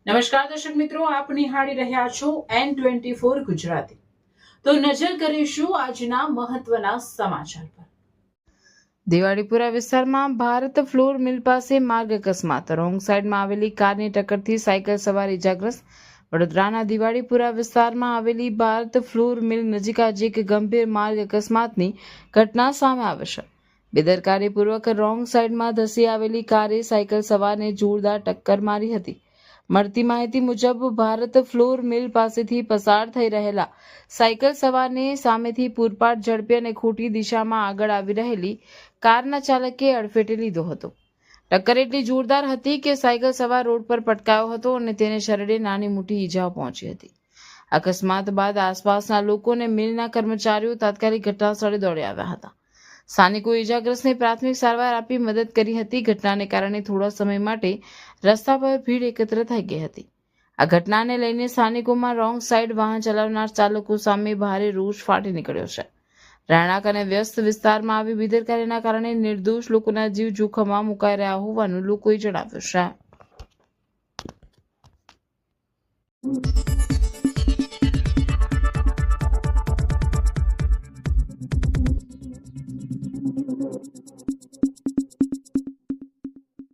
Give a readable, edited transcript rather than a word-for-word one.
નમસ્કાર દર્શક મિત્રો, આપ નિહાળી રહ્યા છો N24 ગુજરાતી। તો નજર કરીશું આજના મહત્વના સમાચાર પર। દિવાળીપુરા વિસ્તારમાં ભારત ફ્લોર મિલ પાસે માર્ગ અકસ્માત, રોંગ સાઈડમાં આવેલી કારની ટક્કરથી સાયકલ સવાર ઇજાગ્રસ્ત। વડોદરાના દિવાળીપુરા વિસ્તારમાં આવેલી ભારત ફ્લોર મિલ નજીક આજે એક ગંભીર માર્ગ અકસ્માતની ઘટના સામે આવી છે। બેદરકારીપૂર્વક રોંગ સાઈડમાં ધસી આવેલી કારે સાયકલ સવારને જોરદાર ટક્કર મારી હતી। મળતી માહિતી મુજબ ભારત ફ્લોર મિલ પાસેથી પસાર થઈ રહેલા સાયકલ સવારને સામેથી પૂરપાટ ઝડપે અને ખોટી દિશામાં આગળ આવી રહેલી કારના ચાલકે અડફેટે લીધો હતો। ટક્કર એટલી જોરદાર હતી કે સાયકલ સવાર રોડ પર પટકાયો હતો અને તેને શરીરે નાની મોટી ઈજાઓ પહોંચી હતી। અકસ્માત બાદ આસપાસના લોકો અને મિલના કર્મચારીઓ તાત્કાલિક ઘટના સ્થળે દોડી આવ્યા હતા। સ્થાનિકોએ ઈજાગ્રસ્તને પ્રાથમિક સારવાર આપી મદદ કરી હતી। ઘટનાને કારણે થોડા સમય માટે રસ્તા પર ભીડ એકત્ર થઈ ગઈ હતી। આ ઘટનાને લઈને સ્થાનિકોમાં રોંગ સાઈડ વાહન ચલાવનાર ચાલકો સામે ભારે રોષ ફાટી નીકળ્યો છે। રહેણાંક અને વ્યસ્ત વિસ્તારમાં આવી બેદરકારીના કારણે નિર્દોષ લોકોના જીવ જોખમમાં મુકાઈ રહ્યા હોવાનું લોકોએ જણાવ્યું છે।